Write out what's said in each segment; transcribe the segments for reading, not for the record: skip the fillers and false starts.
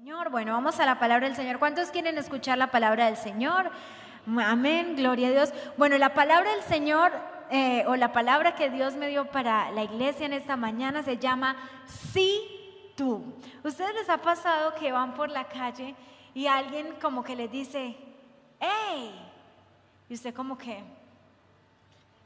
Señor, bueno, vamos a la palabra del Señor. ¿Cuántos quieren escuchar la palabra del Señor? Amén, gloria a Dios. Bueno, la palabra del Señor o la palabra que Dios me dio para la iglesia en esta mañana se llama sí tú. ¿Ustedes les ha pasado que van por la calle y alguien como que les dice, hey? Y usted como que,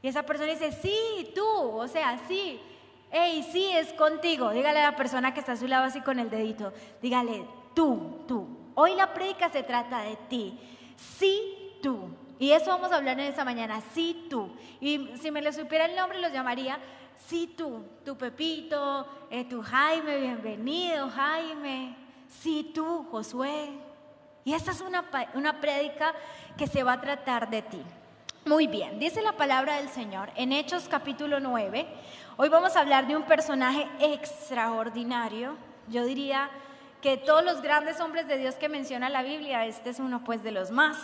y esa persona dice, sí, tú, o sea, sí. Hey, sí, es contigo. Dígale a la persona que está a su lado así con el dedito. Dígale, tú. Hoy la prédica se trata de ti. Sí, tú. Y eso vamos a hablar en esta mañana. Sí, tú. Y si me le supiera el nombre, los llamaría sí, tú. Tu Pepito, tu Jaime, bienvenido, Jaime. Sí, tú, Josué. Y esta es una prédica que se va a tratar de ti. Muy bien, dice la palabra del Señor en Hechos capítulo 9. Hoy vamos a hablar de un personaje extraordinario. Yo diría que todos los grandes hombres de Dios que menciona la Biblia, este es uno pues de los más.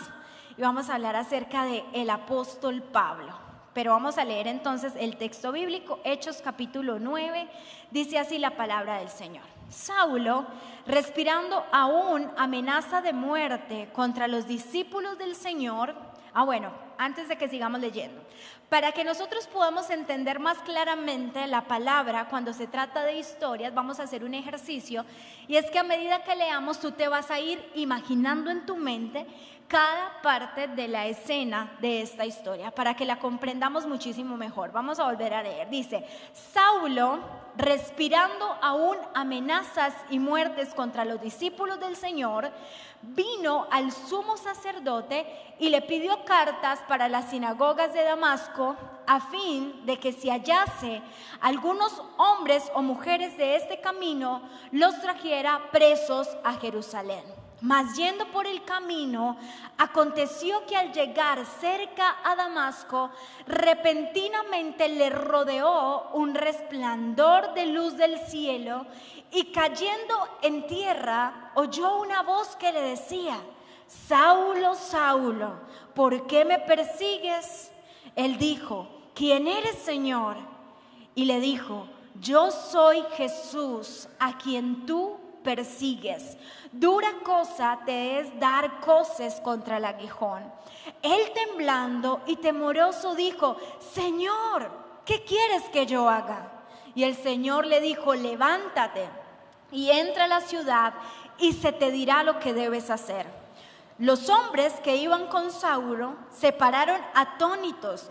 Y vamos a hablar acerca de el apóstol Pablo. Pero vamos a leer entonces el texto bíblico, Hechos capítulo 9, dice así la palabra del Señor. Saulo, respirando aún amenaza de muerte contra los discípulos del Señor. Antes de que sigamos leyendo, para que nosotros podamos entender más claramente la palabra cuando se trata de historias, vamos a hacer un ejercicio, y es que a medida que leamos tú te vas a ir imaginando en tu mente cada parte de la escena de esta historia para que la comprendamos muchísimo mejor. Vamos a volver a leer. Dice, Saulo, respirando aún amenazas y muertes contra los discípulos del Señor, vino al sumo sacerdote y le pidió cartas para las sinagogas de Damasco a fin de que si hallase algunos hombres o mujeres de este camino, los trajera presos a Jerusalén. Mas yendo por el camino, aconteció que al llegar cerca a Damasco, repentinamente le rodeó un resplandor de luz del cielo, y cayendo en tierra, oyó una voz que le decía, Saulo, Saulo, ¿por qué me persigues? Él dijo, ¿quién eres, Señor? Y le dijo, yo soy Jesús, a quien tú persigues. Dura cosa te es dar coces contra el aguijón. Él temblando y temoroso dijo, Señor, ¿qué quieres que yo haga? Y el Señor le dijo, levántate y entra a la ciudad y se te dirá lo que debes hacer. Los hombres que iban con Saulo se pararon atónitos,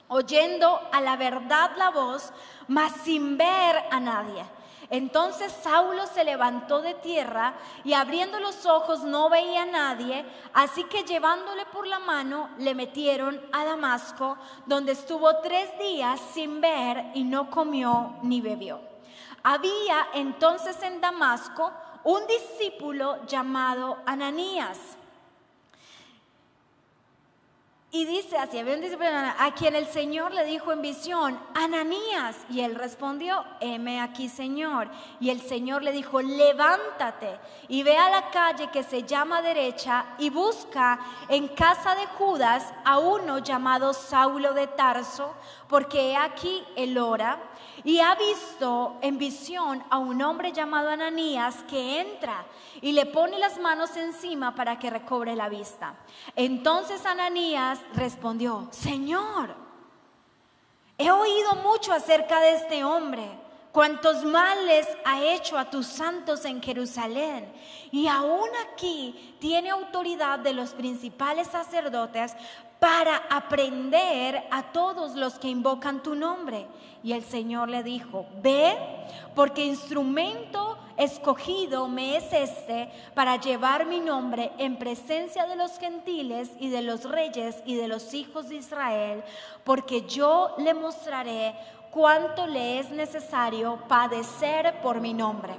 oyendo a la verdad la voz, mas sin ver a nadie. Entonces Saulo se levantó de tierra y abriendo los ojos no veía a nadie, así que llevándole por la mano le metieron a Damasco, donde estuvo 3 días sin ver y no comió ni bebió. Había entonces en Damasco un discípulo llamado Ananías. Y dice así, había un discípulo a quien el Señor le dijo en visión, Ananías, y él respondió, heme aquí, Señor. Y el Señor le dijo, levántate y ve a la calle que se llama derecha y busca en casa de Judas a uno llamado Saulo de Tarso, porque he aquí él ora y ha visto en visión a un hombre llamado Ananías que entra y le pone las manos encima para que recobre la vista. Entonces Ananías respondió, Señor, he oído mucho acerca de este hombre, cuántos males ha hecho a tus santos en Jerusalén, y aún aquí tiene autoridad de los principales sacerdotes para aprender a todos los que invocan tu nombre. Y el Señor le dijo, ve, porque instrumento escogido me es este para llevar mi nombre en presencia de los gentiles y de los reyes y de los hijos de Israel, porque yo le mostraré cuánto le es necesario padecer por mi nombre.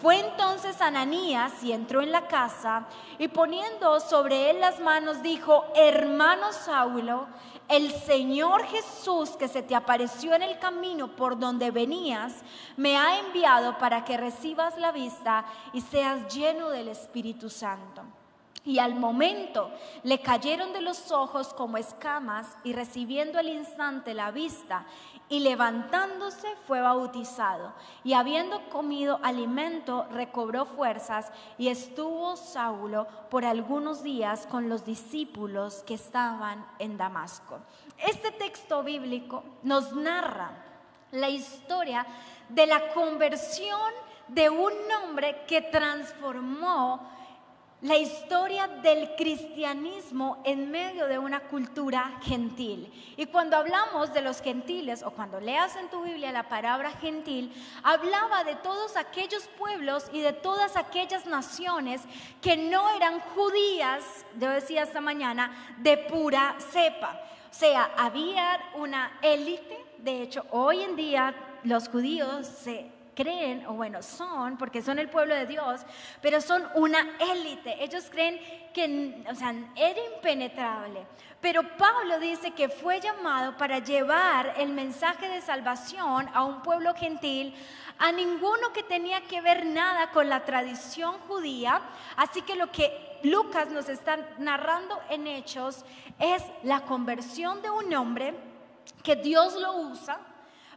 Fue entonces Ananías y entró en la casa y poniendo sobre él las manos dijo, hermano Saulo, el Señor Jesús que se te apareció en el camino por donde venías, me ha enviado para que recibas la vista y seas lleno del Espíritu Santo. Y al momento le cayeron de los ojos como escamas, y recibiendo al instante la vista y levantándose fue bautizado. Y habiendo comido alimento recobró fuerzas, y estuvo Saulo por algunos días con los discípulos que estaban en Damasco. Este texto bíblico nos narra la historia de la conversión de un hombre que transformó la historia del cristianismo en medio de una cultura gentil. Y cuando hablamos de los gentiles, o cuando leas en tu Biblia la palabra gentil, hablaba de todos aquellos pueblos y de todas aquellas naciones que no eran judías, yo decía esta mañana, de pura cepa. O sea, había una élite. De hecho, hoy en día los judíos se creen, o bueno, son, porque son el pueblo de Dios, pero son una élite. Ellos creen que, o sea, era impenetrable. Pero Pablo dice que fue llamado para llevar el mensaje de salvación a un pueblo gentil, a ninguno que tenía que ver nada con la tradición judía. Así que lo que Lucas nos está narrando en Hechos es la conversión de un hombre que Dios lo usa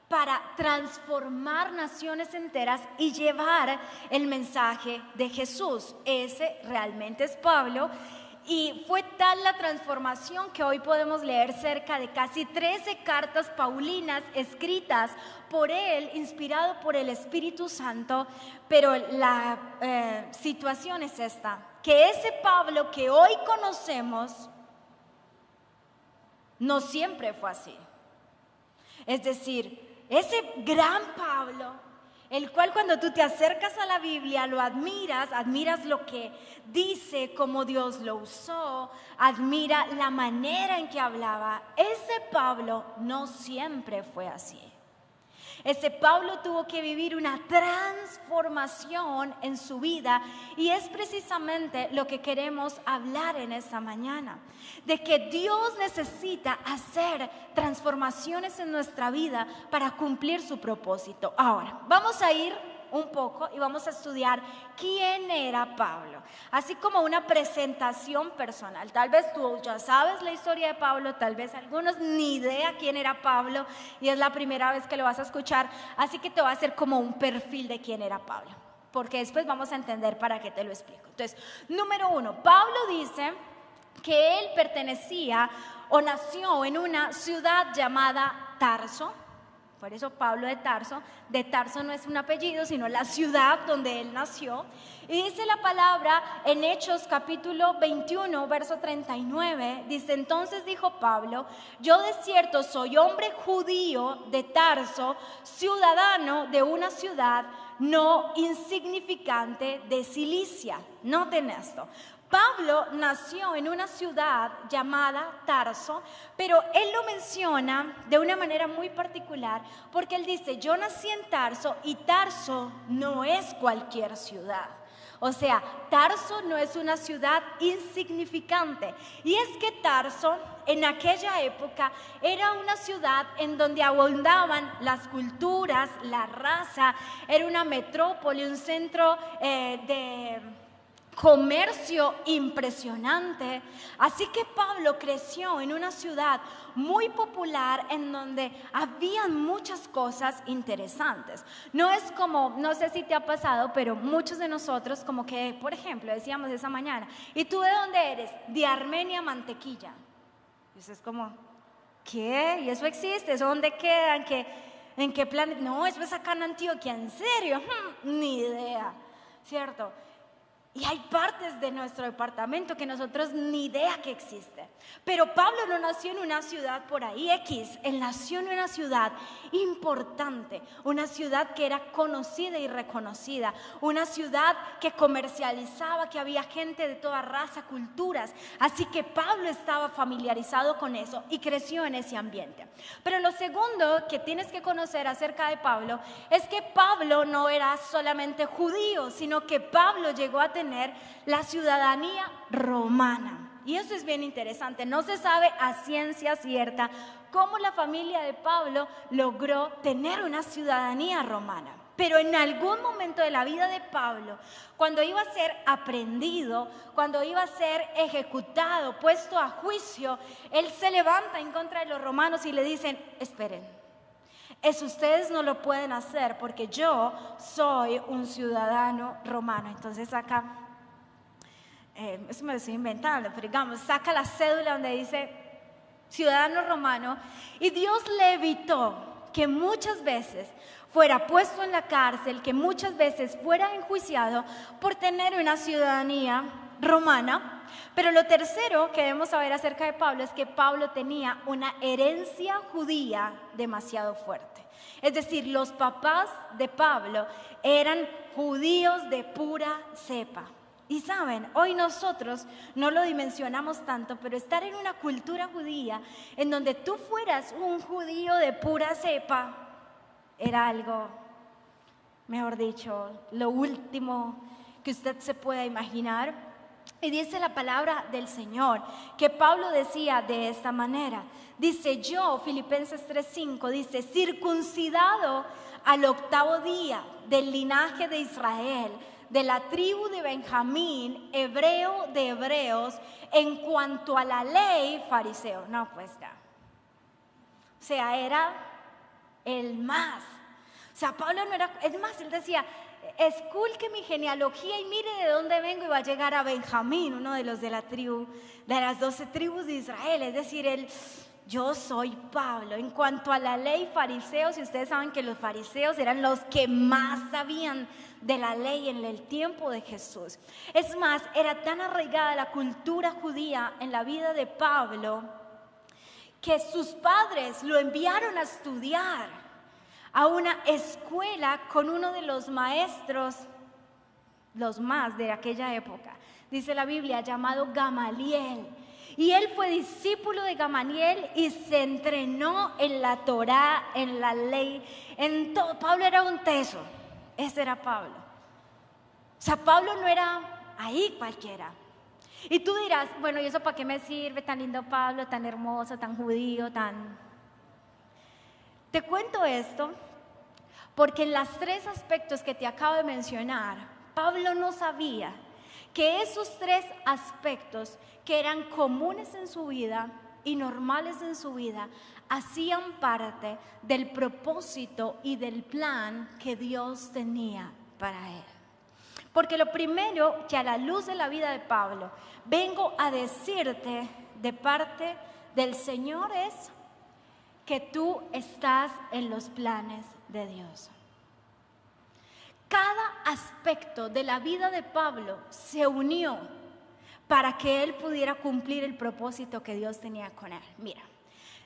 para transformar naciones enteras y llevar el mensaje de Jesús. Ese realmente es Pablo. Y fue tal la transformación que hoy podemos leer cerca de casi 13 cartas paulinas escritas por él, inspirado por el Espíritu Santo. Pero la situación es esta, que ese Pablo que hoy conocemos no siempre fue así. Es decir, ese gran Pablo, el cual cuando tú te acercas a la Biblia lo admiras lo que dice, cómo Dios lo usó, admira la manera en que hablaba. Ese Pablo no siempre fue así. Ese Pablo tuvo que vivir una transformación en su vida, y es precisamente lo que queremos hablar en esta mañana, de que Dios necesita hacer transformaciones en nuestra vida para cumplir su propósito. Ahora, vamos a ir un poco y vamos a estudiar quién era Pablo, así como una presentación personal. Tal vez tú ya sabes la historia de Pablo, tal vez algunos ni idea quién era Pablo y es la primera vez que lo vas a escuchar, así que te voy a hacer como un perfil de quién era Pablo, porque después vamos a entender para qué te lo explico. Entonces, número 1, Pablo dice que él pertenecía o nació en una ciudad llamada Tarso. Por eso Pablo de Tarso no es un apellido, sino la ciudad donde él nació. Y dice la palabra en Hechos capítulo 21, verso 39, dice: entonces dijo Pablo, yo de cierto soy hombre judío de Tarso, ciudadano de una ciudad no insignificante de Cilicia. Noten esto. Pablo nació en una ciudad llamada Tarso, pero él lo menciona de una manera muy particular, porque él dice: yo nací en Tarso, y Tarso no es cualquier ciudad. O sea, Tarso no es una ciudad insignificante. Y es que Tarso en aquella época era una ciudad en donde abundaban las culturas, la raza, era una metrópoli, un centro de comercio impresionante. Así que Pablo creció en una ciudad muy popular en donde habían muchas cosas interesantes. No es como, no sé si te ha pasado, pero muchos de nosotros como que, por ejemplo, decíamos esa mañana: ¿y tú de dónde eres? De Armenia, Mantequilla. Y eso es como, ¿qué? ¿Y eso existe? ¿Eso dónde queda? ¿En qué plan? No, eso es acá en Antioquia. ¿En serio? Ni idea, ¿cierto? Y hay partes de nuestro departamento que nosotros ni idea que existe. Pero Pablo no nació en una ciudad por ahí X, él nació en una ciudad importante, una ciudad que era conocida y reconocida, una ciudad que comercializaba, que había gente de toda raza, culturas. Así que Pablo estaba familiarizado con eso y creció en ese ambiente. Pero lo segundo que tienes que conocer acerca de Pablo es que Pablo no era solamente judío, sino que Pablo llegó a tener la ciudadanía romana. Y eso es bien interesante. No se sabe a ciencia cierta cómo la familia de Pablo logró tener una ciudadanía romana. Pero en algún momento de la vida de Pablo, cuando iba a ser aprendido, cuando iba a ser ejecutado, puesto a juicio, él se levanta en contra de los romanos y le dicen: esperen, eso ustedes no lo pueden hacer porque yo soy un ciudadano romano. Entonces saca, eso me lo estoy inventando, pero digamos, saca la cédula donde dice ciudadano romano, y Dios le evitó que muchas veces fuera puesto en la cárcel, que muchas veces fuera enjuiciado por tener una ciudadanía romana. Pero lo tercero que debemos saber acerca de Pablo es que Pablo tenía una herencia judía demasiado fuerte. Es decir, los papás de Pablo eran judíos de pura cepa. Y saben, hoy nosotros no lo dimensionamos tanto, pero estar en una cultura judía en donde tú fueras un judío de pura cepa era algo, mejor dicho, lo último que usted se pueda imaginar. Y dice la palabra del Señor que Pablo decía de esta manera. Dice: yo, Filipenses 3:5, dice: circuncidado al 8º día del linaje de Israel, de la tribu de Benjamín, hebreo de hebreos, en cuanto a la ley, fariseo. No, pues ya. O sea, era el más. O sea, Pablo no era, es más, él decía: esculque mi genealogía y mire de dónde vengo, y va a llegar a Benjamín, uno de los de la tribu, de las 12 tribus de Israel. Es decir, yo soy Pablo. En cuanto a la ley, fariseos, y ustedes saben que los fariseos eran los que más sabían de la ley en el tiempo de Jesús. Es más, era tan arraigada la cultura judía en la vida de Pablo que sus padres lo enviaron a estudiar a una escuela con uno de los maestros, los más de aquella época, dice la Biblia, llamado Gamaliel. Y él fue discípulo de Gamaliel y se entrenó en la Torá, en la ley, en todo. Pablo era un teso, ese era Pablo. O sea, Pablo no era ahí cualquiera. Y tú dirás: bueno, ¿y eso para qué me sirve? Tan lindo Pablo, tan hermoso, tan judío, tan... Te cuento esto porque en los 3 aspectos que te acabo de mencionar, Pablo no sabía que esos 3 aspectos que eran comunes en su vida y normales en su vida hacían parte del propósito y del plan que Dios tenía para él. Porque lo primero que a la luz de la vida de Pablo vengo a decirte de parte del Señor es que tú estás en los planes de Dios. Cada aspecto de la vida de Pablo se unió para que él pudiera cumplir el propósito que Dios tenía con él. Mira,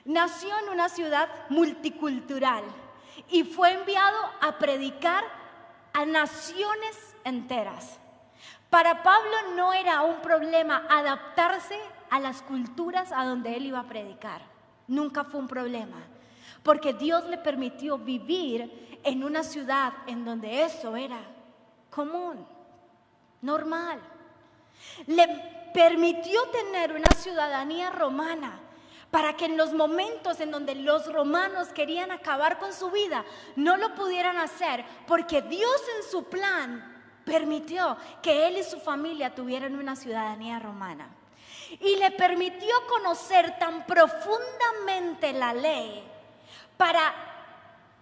nació en una ciudad multicultural y fue enviado a predicar a naciones enteras. Para Pablo no era un problema adaptarse a las culturas a donde él iba a predicar. Nunca fue un problema, porque Dios le permitió vivir en una ciudad en donde eso era común, normal. Le permitió tener una ciudadanía romana para que en los momentos en donde los romanos querían acabar con su vida, no lo pudieran hacer, porque Dios en su plan permitió que él y su familia tuvieran una ciudadanía romana. Y le permitió conocer tan profundamente la ley para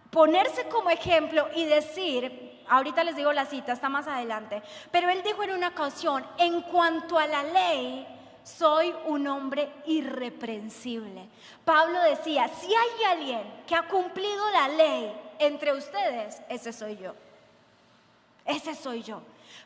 ponerse como ejemplo y decir, ahorita les digo la cita, está más adelante, pero él dijo en una ocasión: en cuanto a la ley, soy un hombre irreprensible. Pablo decía: si hay alguien que ha cumplido la ley entre ustedes, ese soy yo. Ese soy yo.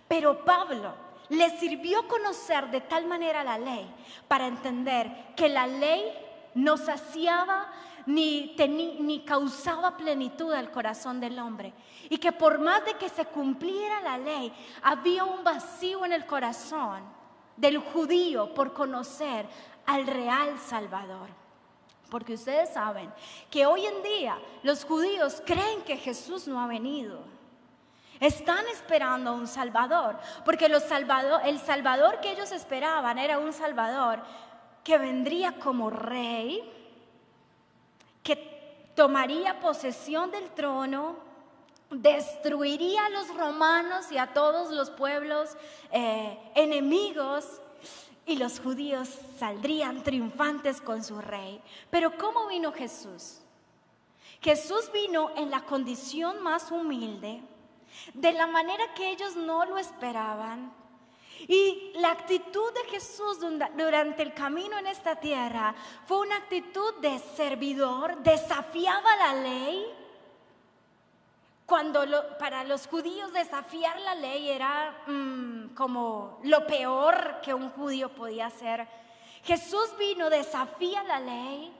Pero Pablo le sirvió conocer de tal manera la ley para entender que la ley no saciaba ni causaba plenitud al corazón del hombre, y que por más de que se cumpliera la ley, había un vacío en el corazón del judío por conocer al real Salvador. Porque ustedes saben que hoy en día los judíos creen que Jesús no ha venido. Están esperando a un Salvador, porque el Salvador que ellos esperaban era un Salvador que vendría como rey, que tomaría posesión del trono destruiría a los romanos y a todos los pueblos enemigos, y los judíos saldrían triunfantes con su rey. Pero ¿cómo vino Jesús? Jesús vino en la condición más humilde, de la manera que ellos no lo esperaban. Y la actitud de Jesús durante el camino en esta tierra fue una actitud de servidor. Desafiaba la ley. Para los judíos desafiar la ley era como lo peor que un judío podía hacer. Jesús vino, desafía la ley,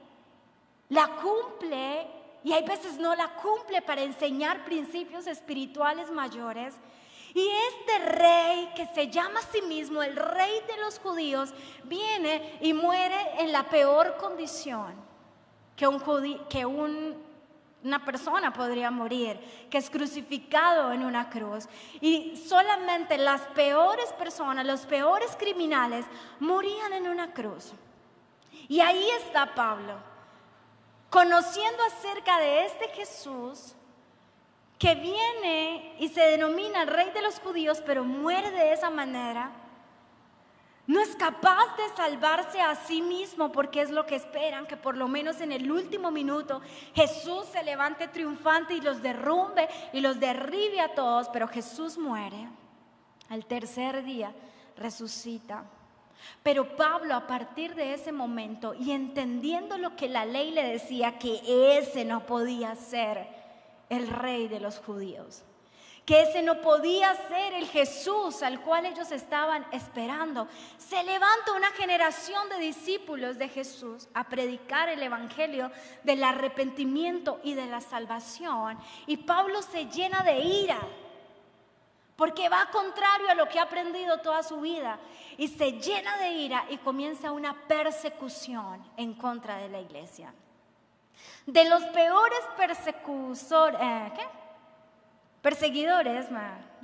la cumple, y hay veces no la cumple para enseñar principios espirituales mayores. Y este rey, que se llama a sí mismo el rey de los judíos, viene y muere en la peor condición que una persona podría morir, que es crucificado en una cruz. Y solamente las peores personas, los peores criminales, morían en una cruz. Y ahí está Pablo, conociendo acerca de este Jesús, que viene y se denomina el rey de los judíos, pero muere de esa manera. No es capaz de salvarse a sí mismo, porque es lo que esperan, que por lo menos en el último minuto Jesús se levante triunfante y los derrumbe y los derribe a todos. Pero Jesús muere, al tercer día resucita. Pero Pablo, a partir de ese momento, y entendiendo lo que la ley le decía, que ese no podía ser el rey de los judíos, que ese no podía ser el Jesús al cual ellos estaban esperando, se levanta una generación de discípulos de Jesús a predicar el evangelio del arrepentimiento y de la salvación. Y Pablo se llena de ira, porque va contrario a lo que ha aprendido toda su vida, y se llena de ira y comienza una persecución en contra de la iglesia. De los peores perseguidores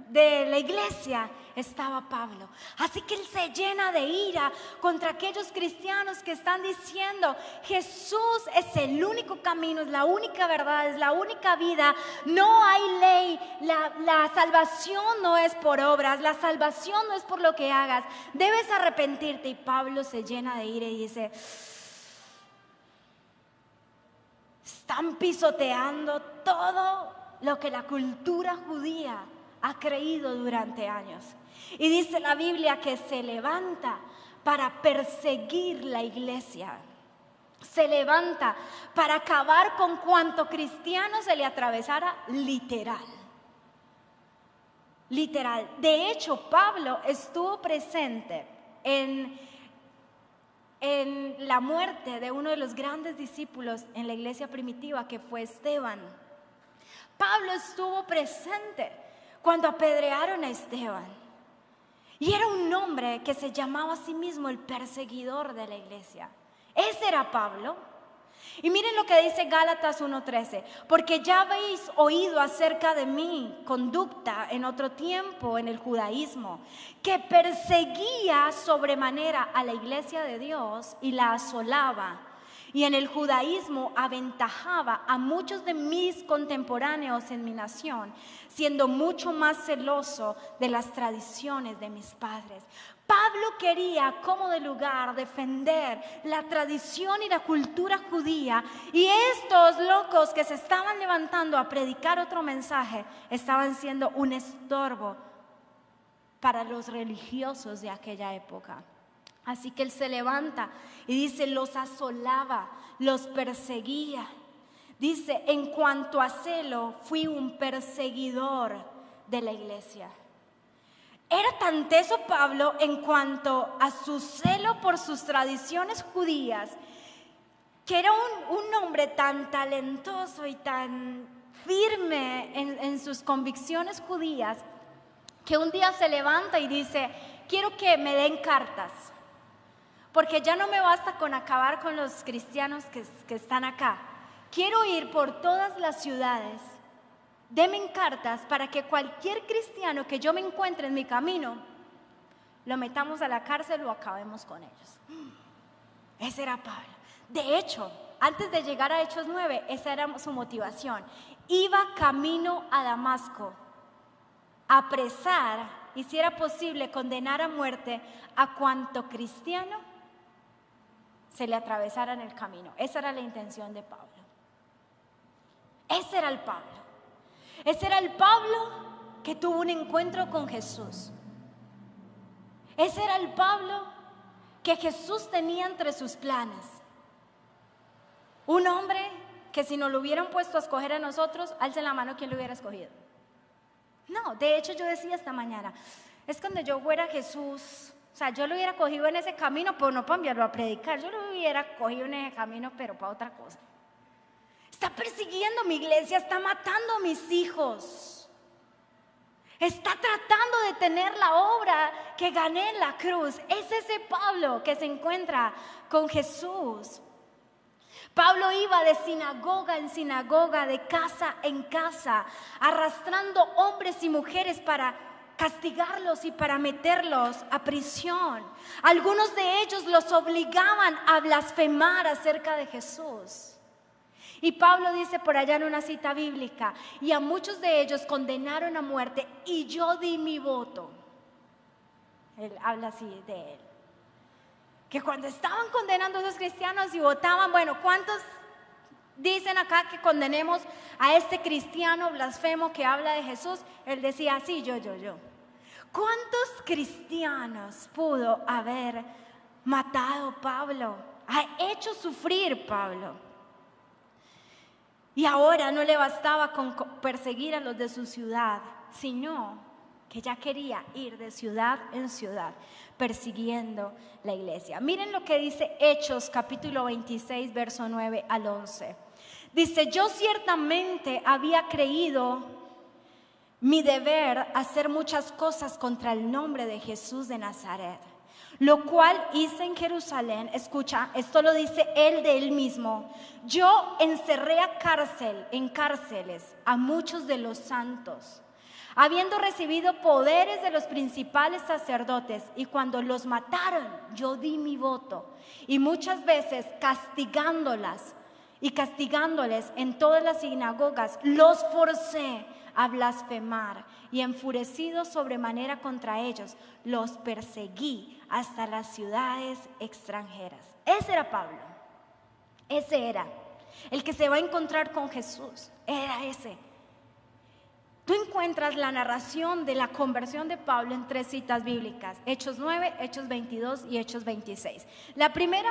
de la iglesia estaba Pablo. Así que él se llena de ira contra aquellos cristianos que están diciendo: Jesús es el único camino, es la única verdad, es la única vida. No hay ley, la salvación no es por obras, la salvación no es por lo que hagas, debes arrepentirte. Y Pablo se llena de ira y dice: están pisoteando todo lo que la cultura judía ha creído durante años. Y dice la Biblia que se levanta para perseguir la iglesia. Se levanta para acabar con cuanto cristiano se le atravesara, literal. Literal. De hecho, Pablo estuvo presente en la muerte de uno de los grandes discípulos en la iglesia primitiva, que fue Esteban. Pablo estuvo presente cuando apedrearon a Esteban, y era un hombre que se llamaba a sí mismo el perseguidor de la iglesia. Ese era Pablo. Y miren lo que dice Gálatas 1:13: porque ya habéis oído acerca de mi conducta en otro tiempo en el judaísmo, que perseguía sobremanera a la iglesia de Dios y la asolaba. Y en el judaísmo aventajaba a muchos de mis contemporáneos en mi nación, siendo mucho más celoso de las tradiciones de mis padres. Pablo quería, como de lugar, defender la tradición y la cultura judía, y estos locos que se estaban levantando a predicar otro mensaje estaban siendo un estorbo para los religiosos de aquella época. Así que él se levanta y dice: los asolaba, los perseguía. Dice: en cuanto a celo, fui un perseguidor de la iglesia. Era tan teso Pablo en cuanto a su celo por sus tradiciones judías, que era un hombre tan talentoso y tan firme en sus convicciones judías, que un día se levanta y dice: quiero que me den cartas, porque ya no me basta con acabar con los cristianos que están acá. Quiero ir por todas las ciudades. Denme cartas para que cualquier cristiano que yo me encuentre en mi camino, lo metamos a la cárcel o acabemos con ellos. Ese era Pablo. De hecho, antes de llegar a Hechos 9, esa era su motivación. iba camino a Damasco a apresar y, si era posible, condenar a muerte a cuanto cristiano se le atravesara en el camino. Esa era la intención de Pablo. Ese era el Pablo. Ese era el Pablo que tuvo un encuentro con Jesús. Ese era el Pablo que Jesús tenía entre sus planes. Un hombre que, si nos lo hubieran puesto a escoger a nosotros, alce la mano quién lo hubiera escogido. No, de hecho yo decía esta mañana, es cuando yo fuera Jesús, o sea, yo lo hubiera cogido en ese camino, pero no para enviarlo a predicar, yo lo hubiera cogido en ese camino, pero para otra cosa. Está persiguiendo mi iglesia, está matando a mis hijos, está tratando de detener la obra que gané en la cruz. Es ese Pablo que se encuentra con Jesús. Pablo iba de sinagoga en sinagoga, de casa en casa, arrastrando hombres y mujeres para castigarlos y para meterlos a prisión. Algunos de ellos los obligaban a blasfemar acerca de Jesús. Y Pablo dice por allá en una cita bíblica, y a muchos de ellos condenaron a muerte y yo di mi voto. Él habla así de él. Que cuando estaban condenando a esos cristianos y votaban, bueno, ¿cuántos dicen acá que condenemos a este cristiano blasfemo que habla de Jesús? Él decía, sí, yo. ¿Cuántos cristianos pudo haber matado Pablo? Ha hecho sufrir Pablo. Y ahora no le bastaba con perseguir a los de su ciudad, sino que ya quería ir de ciudad en ciudad persiguiendo la iglesia. Miren lo que dice Hechos capítulo 26, verso 9 al 11. Dice, yo ciertamente había creído mi deber hacer muchas cosas contra el nombre de Jesús de Nazaret, lo cual hice en Jerusalén. Escucha, esto lo dice él de él mismo. Yo encerré en cárceles a muchos de los santos, habiendo recibido poderes de los principales sacerdotes, y cuando los mataron, yo di mi voto, y muchas veces castigándoles en todas las sinagogas, los forcé a blasfemar, y enfurecido sobremanera contra ellos, los perseguí hasta las ciudades extranjeras. Ese era Pablo, ese era el que se va a encontrar con Jesús, era ese. Tú encuentras la narración de la conversión de Pablo en 3 citas bíblicas, Hechos 9, Hechos 22 y Hechos 26. La primera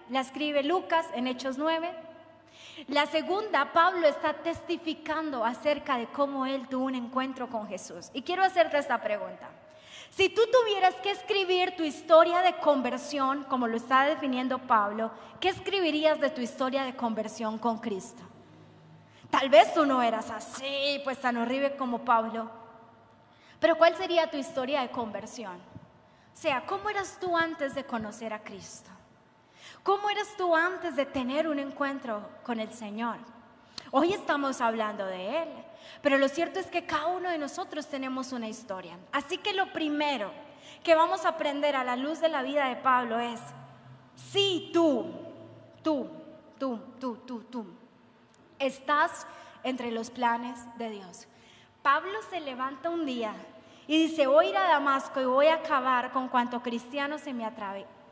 la escribe Lucas en Hechos 9. La segunda, Pablo está testificando acerca de cómo él tuvo un encuentro con Jesús. Y quiero hacerte esta pregunta. Si tú tuvieras que escribir tu historia de conversión, como lo está definiendo Pablo, ¿qué escribirías de tu historia de conversión con Cristo? Tal vez tú no eras así, pues tan horrible como Pablo. Pero ¿cuál sería tu historia de conversión? O sea, ¿cómo eras tú antes de conocer a Cristo? ¿Cómo eras tú antes de tener un encuentro con el Señor? Hoy estamos hablando de Él, pero lo cierto es que cada uno de nosotros tenemos una historia. Así que lo primero que vamos a aprender a la luz de la vida de Pablo es: si tú estás entre los planes de Dios. Pablo se levanta un día y dice: voy a ir a Damasco y voy a acabar con cuanto cristiano se me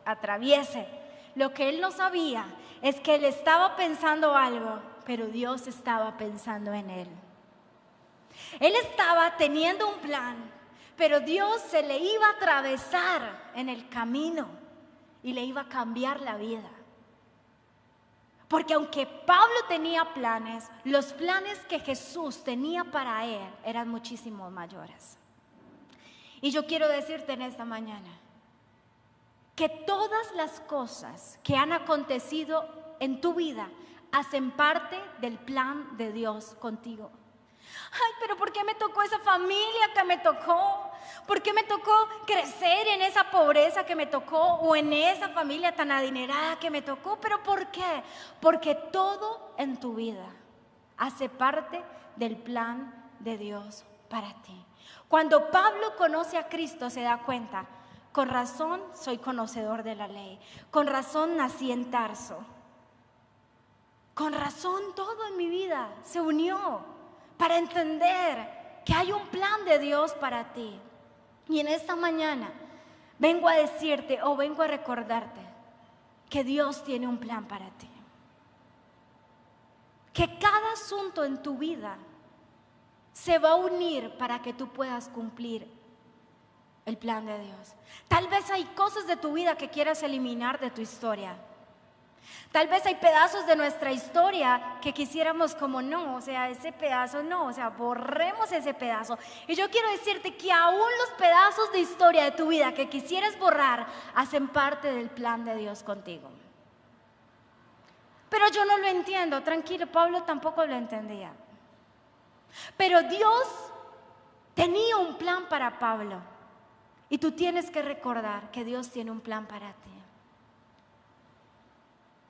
atraviese. Lo que él no sabía es que él estaba pensando algo, pero Dios estaba pensando en él. Él estaba teniendo un plan, pero Dios se le iba a atravesar en el camino y le iba a cambiar la vida. Porque aunque Pablo tenía planes, los planes que Jesús tenía para él eran muchísimo mayores. Y yo quiero decirte en esta mañana que todas las cosas que han acontecido en tu vida hacen parte del plan de Dios contigo. Ay, pero ¿por qué me tocó esa familia que me tocó? ¿Por qué me tocó crecer en esa pobreza que me tocó o en esa familia tan adinerada que me tocó? ¿Pero por qué? Porque todo en tu vida hace parte del plan de Dios para ti. Cuando Pablo conoce a Cristo se da cuenta: con razón soy conocedor de la ley, con razón nací en Tarso, con razón todo en mi vida se unió. para entender que hay un plan de Dios para ti. Y en esta mañana vengo a decirte o vengo a recordarte que Dios tiene un plan para ti. Que cada asunto en tu vida se va a unir para que tú puedas cumplir el plan de Dios. Tal vez hay cosas de tu vida que quieras eliminar de tu historia. Tal vez hay pedazos de nuestra historia que quisiéramos como no, o sea, ese pedazo no, o sea, borremos ese pedazo. Y yo quiero decirte que aún los pedazos de historia de tu vida que quisieras borrar hacen parte del plan de Dios contigo. Pero yo no lo entiendo, tranquilo, Pablo tampoco lo entendía. Pero Dios tenía un plan para Pablo. Y tú tienes que recordar que Dios tiene un plan para ti.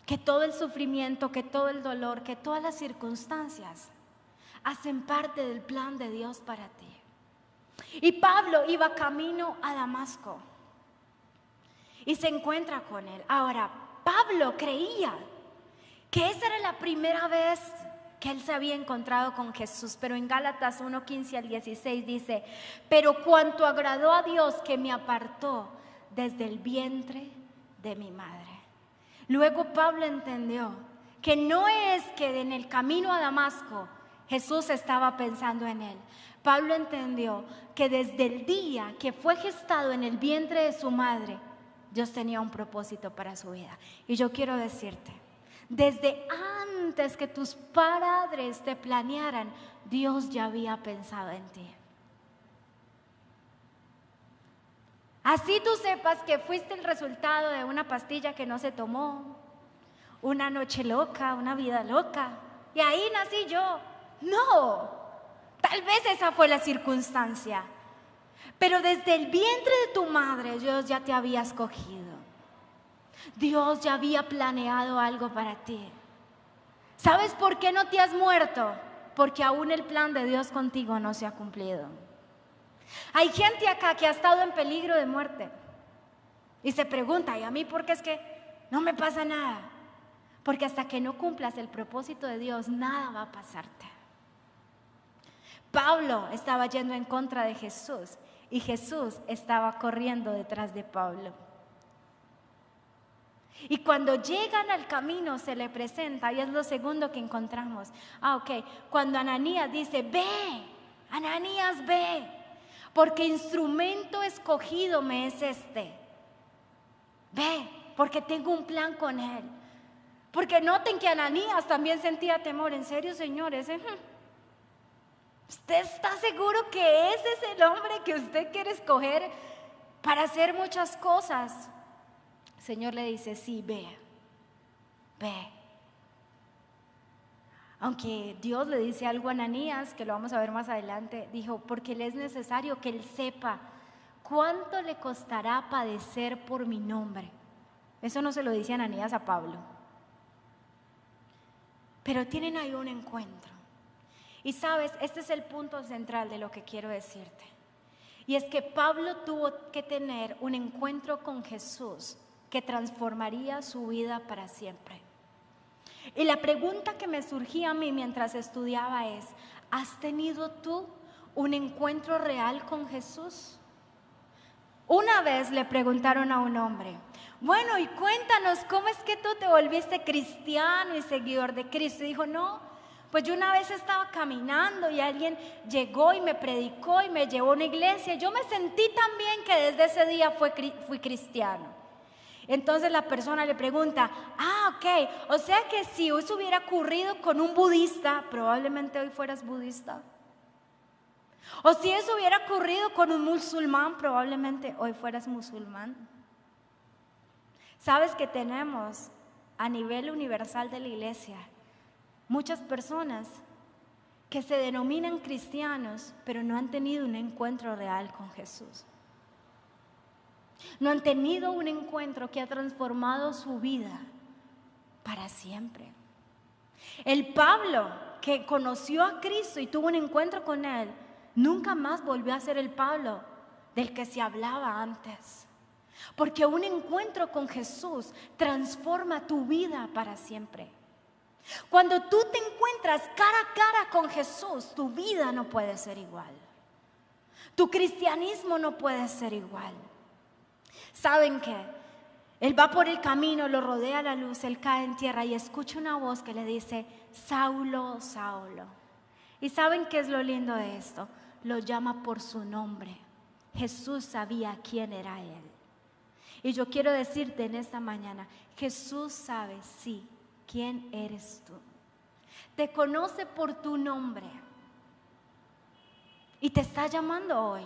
Que todo el sufrimiento, que todo el dolor, que todas las circunstancias hacen parte del plan de Dios para ti. Y Pablo iba camino a Damasco y se encuentra con él. Ahora, Pablo creía que esa era la primera vez que él se había encontrado con Jesús, pero en Gálatas 1:15 al 16 dice: pero cuanto agradó a Dios que me apartó desde el vientre de mi madre. Luego Pablo entendió que no es que en el camino a Damasco Jesús estaba pensando en él. Pablo entendió que desde el día que fue gestado en el vientre de su madre, Dios tenía un propósito para su vida. Y yo quiero decirte, desde antes que tus padres te planearan, Dios ya había pensado en ti. Así tú sepas que fuiste el resultado de una pastilla que no se tomó, una noche loca, una vida loca, y ahí nací yo. No, tal vez esa fue la circunstancia, pero desde el vientre de tu madre Dios ya te había escogido. Dios ya había planeado algo para ti. ¿Sabes por qué no te has muerto? Porque aún el plan de Dios contigo no se ha cumplido. Hay gente acá que ha estado en peligro de muerte y se pregunta: ¿y a mí por qué es que no me pasa nada? Porque hasta que no cumplas el propósito de Dios, nada va a pasarte. Pablo estaba yendo en contra de Jesús y Jesús estaba corriendo detrás de Pablo. Y cuando llegan al camino se le presenta, y es lo segundo que encontramos. Cuando Ananías dice: ve, Ananías, ve, porque instrumento escogido me es este. Ve, porque tengo un plan con él. Porque noten que Ananías también sentía temor. ¿En serio, señores? ¿Usted está seguro que ese es el hombre que usted quiere escoger para hacer muchas cosas? El Señor le dice: sí, ve, ve. Aunque Dios le dice algo a Ananías, que lo vamos a ver más adelante, dijo: porque le es necesario que él sepa cuánto le costará padecer por mi nombre. Eso no se lo dice Ananías a Pablo. Pero tienen ahí un encuentro. Y sabes, este es el punto central de lo que quiero decirte. Y es que Pablo tuvo que tener un encuentro con Jesús que transformaría su vida para siempre. Y la pregunta que me surgía a mí mientras estudiaba es: ¿has tenido tú un encuentro real con Jesús? Una vez le preguntaron a un hombre: bueno, y cuéntanos, ¿cómo es que tú te volviste cristiano y seguidor de Cristo? Y dijo: no, pues yo una vez estaba caminando y alguien llegó y me predicó y me llevó a una iglesia. Yo me sentí tan bien que desde ese día fui cristiano. Entonces la persona le pregunta: ok, o sea que si eso hubiera ocurrido con un budista, probablemente hoy fueras budista. O si eso hubiera ocurrido con un musulmán, probablemente hoy fueras musulmán. Sabes que tenemos a nivel universal de la iglesia muchas personas que se denominan cristianos, pero no han tenido un encuentro real con Jesús. No han tenido un encuentro que ha transformado su vida para siempre. El Pablo que conoció a Cristo y tuvo un encuentro con él, nunca más volvió a ser el Pablo del que se hablaba antes. Porque un encuentro con Jesús transforma tu vida para siempre. Cuando tú te encuentras cara a cara con Jesús, tu vida no puede ser igual. Tu cristianismo no puede ser igual. ¿Saben qué? Él va por el camino, lo rodea la luz, él cae en tierra y escucha una voz que le dice, Saulo, Saulo. ¿Y saben qué es lo lindo de esto? Lo llama por su nombre. Jesús sabía quién era él. Y yo quiero decirte en esta mañana, Jesús sabe, sí, quién eres tú. Te conoce por tu nombre. Y te está llamando hoy.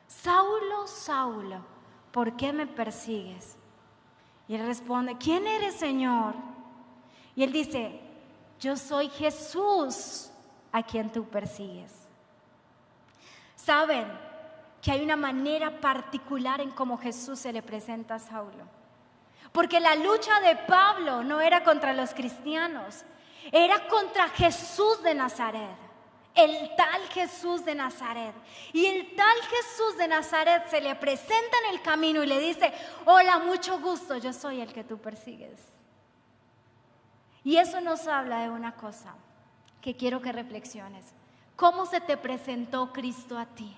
Saulo, Saulo, ¿por qué me persigues? Y él responde, ¿quién eres, Señor? Y él dice, yo soy Jesús a quien tú persigues. ¿Saben que hay una manera particular en cómo Jesús se le presenta a Saulo? Porque la lucha de Pablo no era contra los cristianos, era contra Jesús de Nazaret. El tal Jesús de Nazaret. Y el tal Jesús de Nazaret se le presenta en el camino y le dice, hola, mucho gusto, yo soy el que tú persigues. Y eso nos habla de una cosa que quiero que reflexiones. ¿Cómo se te presentó Cristo a ti?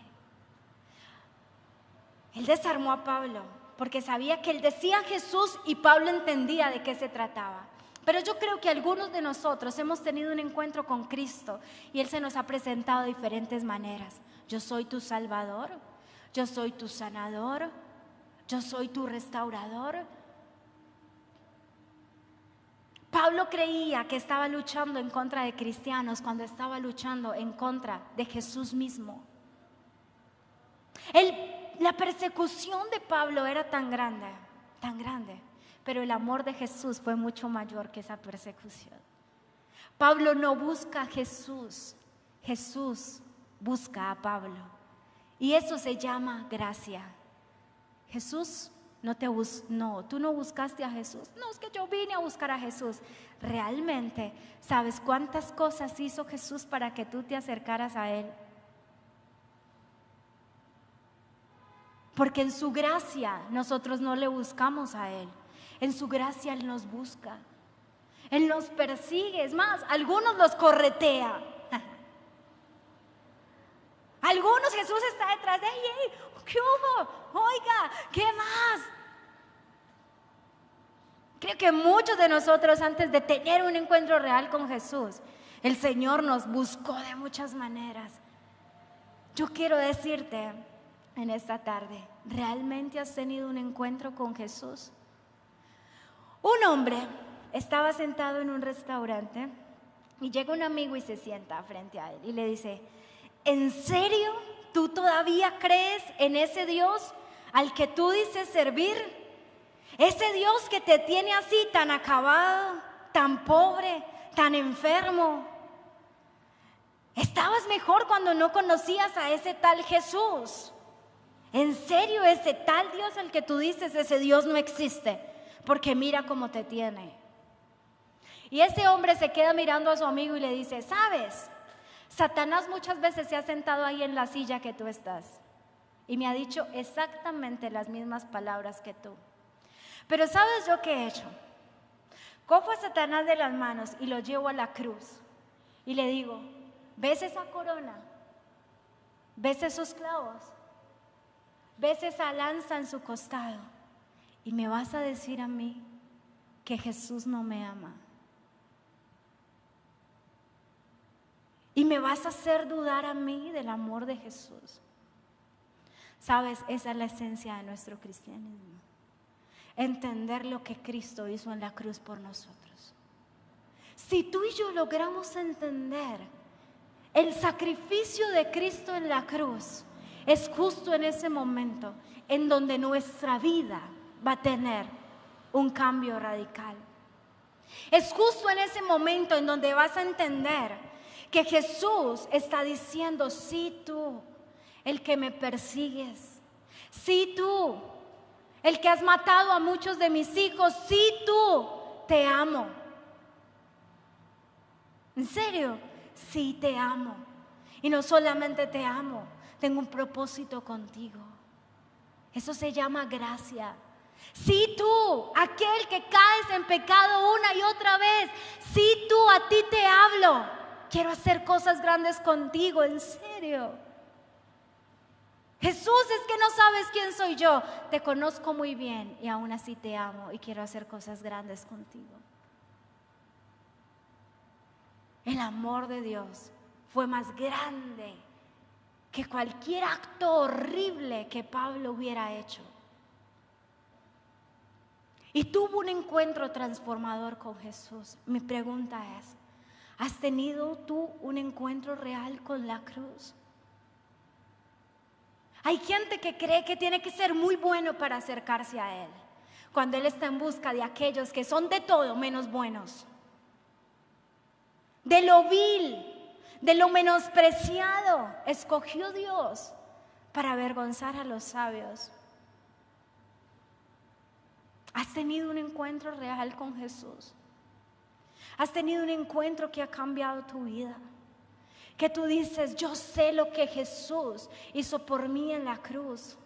Él desarmó a Pablo porque sabía que él decía Jesús y Pablo entendía de qué se trataba. Pero yo creo que algunos de nosotros hemos tenido un encuentro con Cristo y Él se nos ha presentado de diferentes maneras. Yo soy tu Salvador, yo soy tu sanador, yo soy tu restaurador. Pablo creía que estaba luchando en contra de cristianos cuando estaba luchando en contra de Jesús mismo. La persecución de Pablo era tan grande, pero el amor de Jesús fue mucho mayor que esa persecución. Pablo no busca a Jesús, Jesús busca a Pablo. Y eso se llama gracia. Jesús tú no buscaste a Jesús. No, es que yo vine a buscar a Jesús. Realmente, ¿sabes cuántas cosas hizo Jesús para que tú te acercaras a Él? Porque en su gracia nosotros no le buscamos a Él. En su gracia Él nos busca. Él nos persigue. Es más, algunos los corretea. Algunos Jesús está detrás de ellos. ¿Qué hubo? Oiga, ¿qué más? Creo que muchos de nosotros antes de tener un encuentro real con Jesús, el Señor nos buscó de muchas maneras. Yo quiero decirte en esta tarde, ¿realmente has tenido un encuentro con Jesús? Un hombre estaba sentado en un restaurante y llega un amigo y se sienta frente a él y le dice, ¿en serio tú todavía crees en ese Dios al que tú dices servir? Ese Dios que te tiene así tan acabado, tan pobre, tan enfermo. Estabas mejor cuando no conocías a ese tal Jesús. ¿En serio ese tal Dios al que tú dices, ese Dios no existe? Porque mira cómo te tiene. Y ese hombre se queda mirando a su amigo y le dice, ¿sabes? Satanás muchas veces se ha sentado ahí en la silla que tú estás y me ha dicho exactamente las mismas palabras que tú. Pero ¿sabes yo qué he hecho? Cojo a Satanás de las manos y lo llevo a la cruz y le digo, ¿ves esa corona? ¿Ves esos clavos? ¿Ves esa lanza en su costado? Y me vas a decir a mí que Jesús no me ama. Y me vas a hacer dudar a mí del amor de Jesús. ¿Sabes? Esa es la esencia de nuestro cristianismo. Entender lo que Cristo hizo en la cruz por nosotros. Si tú y yo logramos entender el sacrificio de Cristo en la cruz, es justo en ese momento en donde nuestra vida va a tener un cambio radical. Es justo en ese momento en donde vas a entender que Jesús está diciendo, sí tú, el que me persigues, sí tú, el que has matado a muchos de mis hijos, sí tú, te amo. ¿En serio? Sí te amo. Y no solamente te amo, tengo un propósito contigo. Eso se llama gracia. Si tú, aquel que caes en pecado una y otra vez, si tú, a ti te hablo, quiero hacer cosas grandes contigo, en serio. Jesús, es que no sabes quién soy yo. Te conozco muy bien y aún así te amo y quiero hacer cosas grandes contigo. El amor de Dios fue más grande que cualquier acto horrible que Pablo hubiera hecho. Y tuvo un encuentro transformador con Jesús. Mi pregunta es, ¿has tenido tú un encuentro real con la cruz? Hay gente que cree que tiene que ser muy bueno para acercarse a Él, cuando Él está en busca de aquellos que son de todo menos buenos, de lo vil, de lo menospreciado. Escogió Dios para avergonzar a los sabios. ¿Has tenido un encuentro real con Jesús? ¿Has tenido un encuentro que ha cambiado tu vida? Que tú dices, yo sé lo que Jesús hizo por mí en la cruz.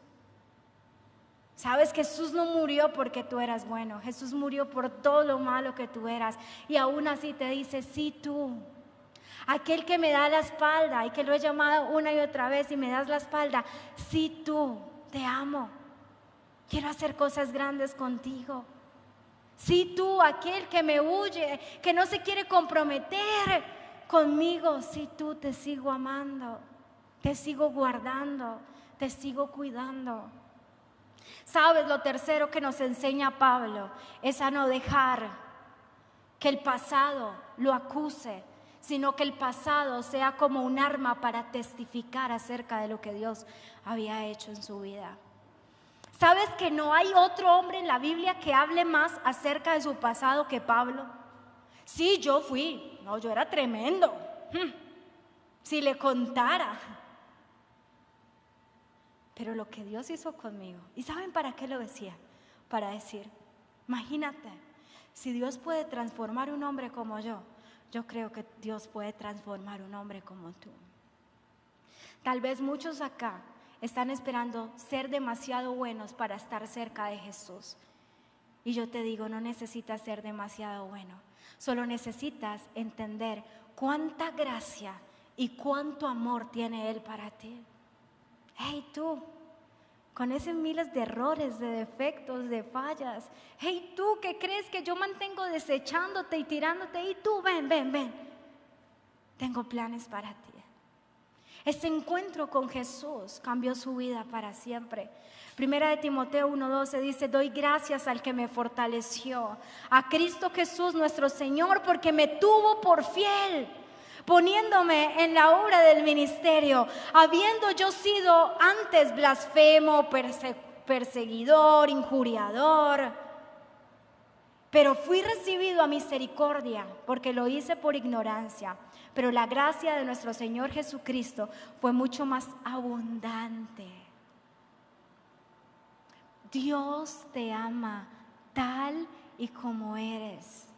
Sabes, Jesús no murió porque tú eras bueno. Jesús murió por todo lo malo que tú eras. Y aún así te dice, sí tú, aquel que me da la espalda y que lo he llamado una y otra vez y me das la espalda, sí tú, te amo. Quiero hacer cosas grandes contigo. Sí tú, aquel que me huye, que no se quiere comprometer conmigo, sí tú, te sigo amando, te sigo guardando, te sigo cuidando. ¿Sabes? Lo tercero que nos enseña Pablo es a no dejar que el pasado lo acuse, sino que el pasado sea como un arma para testificar acerca de lo que Dios había hecho en su vida. ¿Sabes que no hay otro hombre en la Biblia que hable más acerca de su pasado que Pablo? Sí, yo fui. No, yo era tremendo. Si le contara. Pero lo que Dios hizo conmigo. ¿Y saben para qué lo decía? Para decir, imagínate, si Dios puede transformar un hombre como yo creo que Dios puede transformar un hombre como tú. Tal vez muchos acá están esperando ser demasiado buenos para estar cerca de Jesús. Y yo te digo, no necesitas ser demasiado bueno. Solo necesitas entender cuánta gracia y cuánto amor tiene Él para ti. Hey tú, con esos miles de errores, de defectos, de fallas. Hey tú, que crees que yo mantengo desechándote y tirándote. Y tú, ven. Tengo planes para ti. Ese encuentro con Jesús cambió su vida para siempre. Primera de Timoteo 1:12 dice, doy gracias al que me fortaleció, a Cristo Jesús nuestro Señor, porque me tuvo por fiel, poniéndome en la obra del ministerio, habiendo yo sido antes blasfemo, perseguidor, injuriador. Pero fui recibido a misericordia, porque lo hice por ignorancia. Pero la gracia de nuestro Señor Jesucristo fue mucho más abundante. Dios te ama tal y como eres.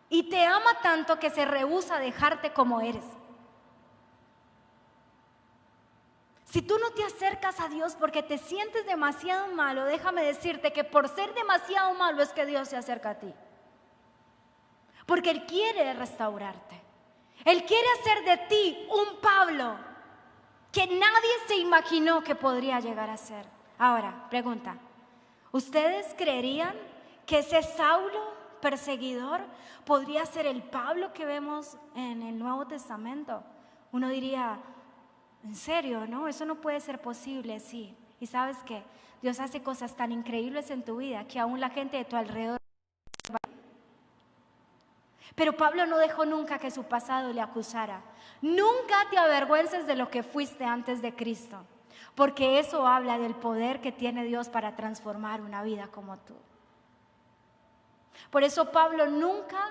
Y te ama tanto que se rehúsa a dejarte como eres. Si tú no te acercas a Dios porque te sientes demasiado malo, déjame decirte que por ser demasiado malo es que Dios se acerca a ti. Porque Él quiere restaurarte. Él quiere hacer de ti un Pablo que nadie se imaginó que podría llegar a ser. Ahora, pregunta, ¿ustedes creerían que ese Saulo perseguidor podría ser el Pablo que vemos en el Nuevo Testamento? Uno diría, ¿en serio? No, eso no puede ser posible. Sí, y ¿sabes qué? Dios hace cosas tan increíbles en tu vida que aún la gente de tu alrededor. Pero Pablo no dejó nunca que su pasado le acusara. Nunca te avergüences de lo que fuiste antes de Cristo, porque eso habla del poder que tiene Dios para transformar una vida como tú. Por eso Pablo nunca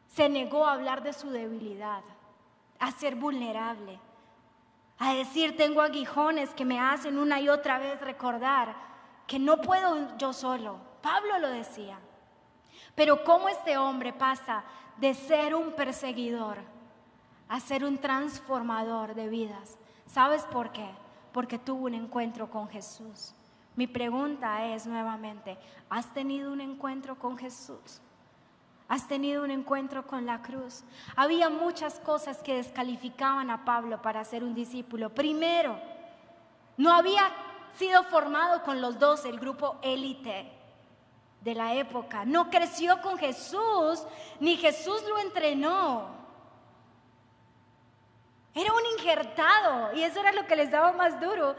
se negó a hablar de su debilidad, a ser vulnerable, a decir tengo aguijones que me hacen una y otra vez recordar que no puedo yo solo. Pablo lo decía. Pero cómo este hombre pasa de ser un perseguidor a ser un transformador de vidas. ¿Sabes por qué? Porque tuvo un encuentro con Jesús. Mi pregunta es nuevamente, ¿has tenido un encuentro con Jesús? ¿Has tenido un encuentro con la cruz? Había muchas cosas que descalificaban a Pablo para ser un discípulo. Primero, no había sido formado con los 12, el grupo élite de la época. No creció con Jesús, ni Jesús lo entrenó. Era un injertado, y eso era lo que les daba más duro.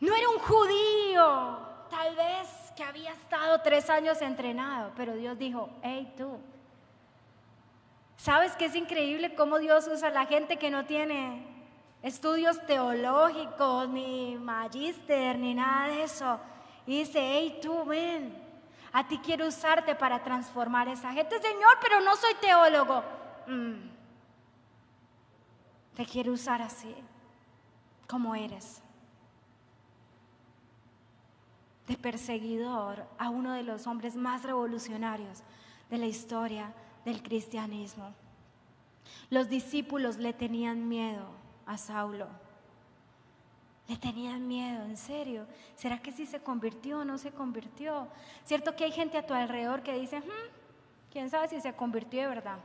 No era un judío, tal vez que había estado 3 años entrenado, pero Dios dijo, hey tú, ¿sabes qué es increíble cómo Dios usa a la gente que no tiene estudios teológicos, ni magíster, ni nada de eso? Y dice, hey tú, ven, a ti quiero usarte para transformar a esa gente. Señor, pero no soy teólogo. Te quiero usar así, como eres. De perseguidor a uno de los hombres más revolucionarios de la historia del cristianismo. Los discípulos le tenían miedo a Saulo. Le tenían miedo, en serio. ¿Será que sí se convirtió o no se convirtió? Cierto que hay gente a tu alrededor que dice, quién sabe si se convirtió de verdad.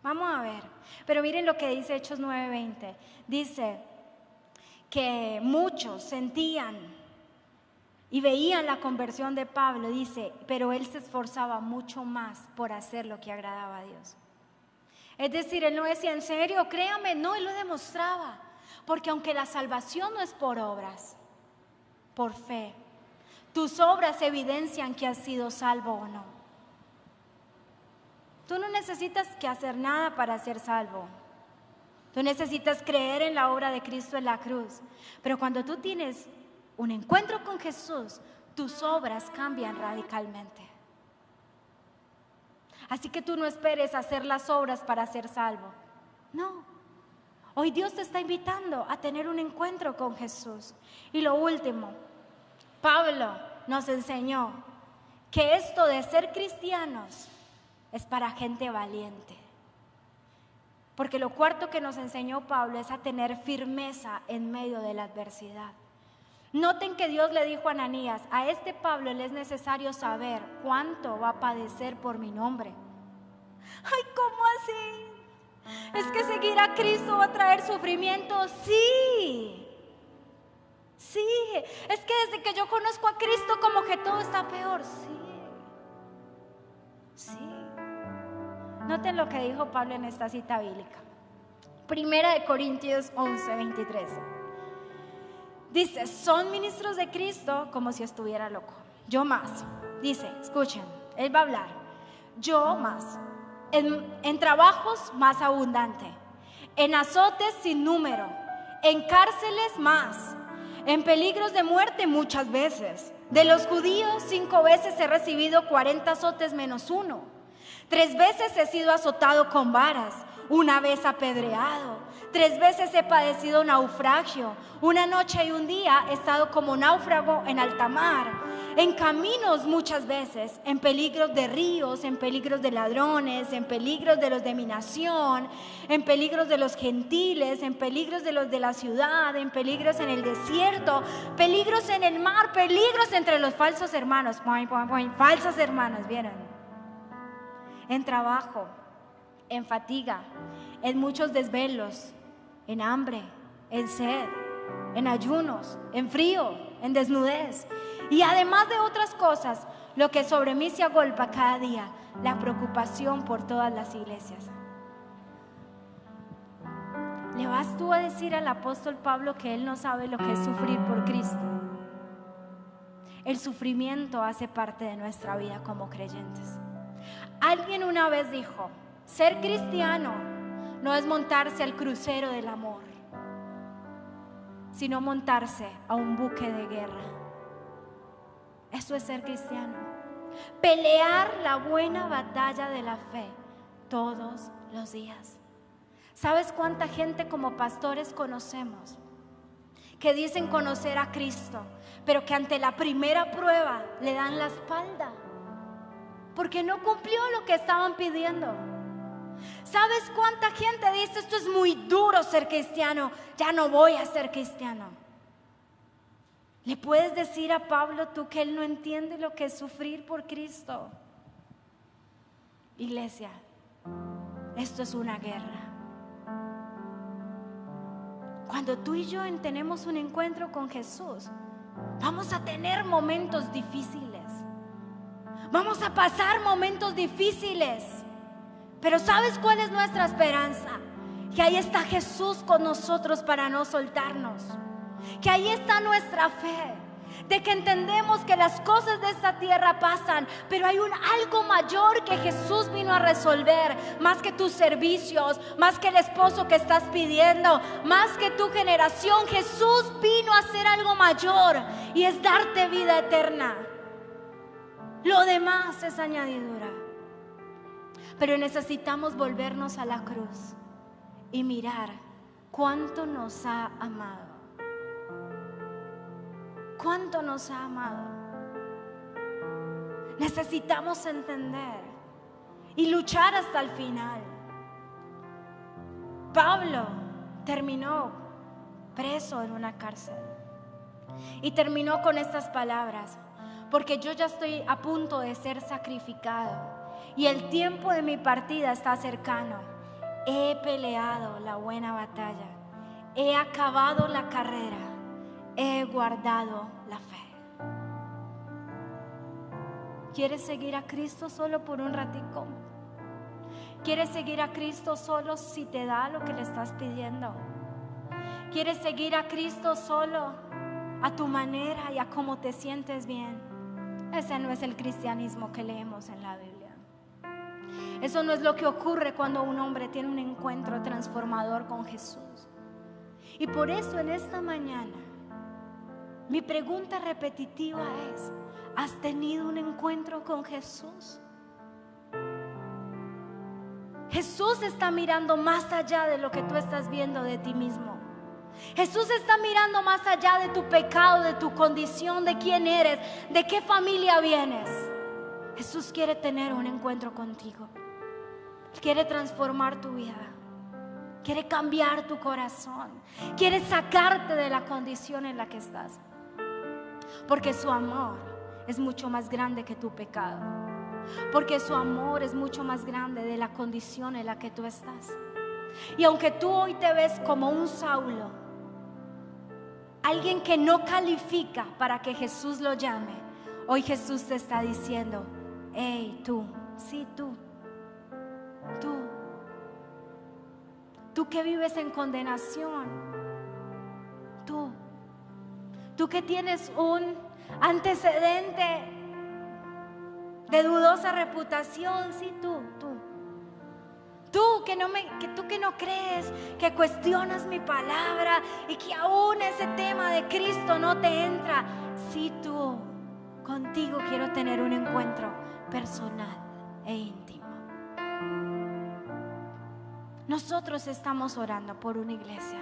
Vamos a ver. Pero miren lo que dice Hechos 9:20. Dice que muchos sentían y veían la conversión de Pablo. Dice, pero él se esforzaba mucho más por hacer lo que agradaba a Dios. Es decir, él no decía, en serio, créame, no, él lo demostraba. Porque aunque la salvación no es por obras, por fe, tus obras evidencian que has sido salvo o no. Tú no necesitas que hacer nada para ser salvo. Tú necesitas creer en la obra de Cristo en la cruz. Pero cuando tú tienes un encuentro con Jesús, tus obras cambian radicalmente. Así que tú no esperes hacer las obras para ser salvo. No. Hoy Dios te está invitando a tener un encuentro con Jesús. Y lo último, Pablo nos enseñó que esto de ser cristianos es para gente valiente. Porque lo cuarto que nos enseñó Pablo es a tener firmeza en medio de la adversidad. Noten que Dios le dijo a Ananías, a este Pablo le es necesario saber cuánto va a padecer por mi nombre. Ay, ¿cómo así? ¿Es que seguir a Cristo va a traer sufrimiento? Sí. Sí. Es que desde que yo conozco a Cristo como que todo está peor. Sí. Noten lo que dijo Pablo en esta cita bíblica. 1 Corintios 11:23. Dice, son ministros de Cristo como si estuviera loco. Yo más. Dice, escuchen, él va a hablar. Yo más. En trabajos más abundante. En azotes sin número. En cárceles más. En peligros de muerte muchas veces. De los judíos 5 veces he recibido 40 azotes menos 1. 3 veces he sido azotado con varas. 1 vez apedreado. 3 veces he padecido naufragio. 1 noche y 1 día he estado como náufrago en alta mar. En caminos muchas veces, en peligros de ríos, en peligros de ladrones, en peligros de los de mi nación, en peligros de los gentiles, en peligros de los de la ciudad, en peligros en el desierto, peligros en el mar, peligros entre los falsos hermanos. Falsos hermanos, ¿vieron? En trabajo, en fatiga, en muchos desvelos, en hambre, en sed, en ayunos, en frío, en desnudez. Y además de otras cosas, lo que sobre mí se agolpa cada día, la preocupación por todas las iglesias. ¿Le vas tú a decir al apóstol Pablo que él no sabe lo que es sufrir por Cristo? El sufrimiento hace parte de nuestra vida como creyentes. Alguien una vez dijo, ser cristiano no es montarse al crucero del amor, sino montarse a un buque de guerra. Eso es ser cristiano. Pelear la buena batalla de la fe todos los días. ¿Sabes cuánta gente como pastores conocemos que dicen conocer a Cristo, pero que ante la primera prueba le dan la espalda porque no cumplió lo que estaban pidiendo? ¿Sabes cuánta gente dice esto es muy duro ser cristiano, ya no voy a ser cristiano? Le puedes decir a Pablo tú que él no entiende lo que es sufrir por Cristo. Iglesia, esto es una guerra. Cuando tú y yo tenemos un encuentro con Jesús, vamos a tener momentos difíciles. Vamos a pasar momentos difíciles. Pero ¿sabes cuál es nuestra esperanza? Que ahí está Jesús con nosotros para no soltarnos. Que ahí está nuestra fe, de que entendemos que las cosas de esta tierra pasan, pero hay algo mayor que Jesús vino a resolver, más que tus servicios, más que el esposo que estás pidiendo, más que tu generación. Jesús vino a hacer algo mayor, y es darte vida eterna. Lo demás es añadidura. Pero necesitamos volvernos a la cruz y mirar cuánto nos ha amado. Cuánto nos ha amado. Necesitamos entender y luchar hasta el final. Pablo terminó preso en una cárcel y terminó con estas palabras: porque yo ya estoy a punto de ser sacrificado y el tiempo de mi partida está cercano. He peleado la buena batalla, he acabado la carrera, he guardado la fe. ¿Quieres seguir a Cristo solo por un ratico? ¿Quieres seguir a Cristo solo si te da lo que le estás pidiendo? ¿Quieres seguir a Cristo solo a tu manera y a cómo te sientes bien? Ese no es el cristianismo que leemos en la Biblia. Eso no es lo que ocurre cuando un hombre tiene un encuentro transformador con Jesús. Y por eso en esta mañana mi pregunta repetitiva es: ¿has tenido un encuentro con Jesús? Jesús está mirando más allá de lo que tú estás viendo de ti mismo. Jesús está mirando más allá de tu pecado, de tu condición, de quién eres, de qué familia vienes. Jesús quiere tener un encuentro contigo. Quiere transformar tu vida. Quiere cambiar tu corazón. Quiere sacarte de la condición en la que estás. Porque su amor es mucho más grande que tu pecado. Porque su amor es mucho más grande de la condición en la que tú estás. Y aunque tú hoy te ves como un Saulo, alguien que no califica para que Jesús lo llame, hoy Jesús te está diciendo: hey, tú, sí, tú que vives en condenación, tú que tienes un antecedente de dudosa reputación, sí, tú que no crees, que cuestionas mi palabra y que aún ese tema de Cristo no te entra, sí, tú, contigo quiero tener un encuentro personal e íntimo. Nosotros estamos orando por una iglesia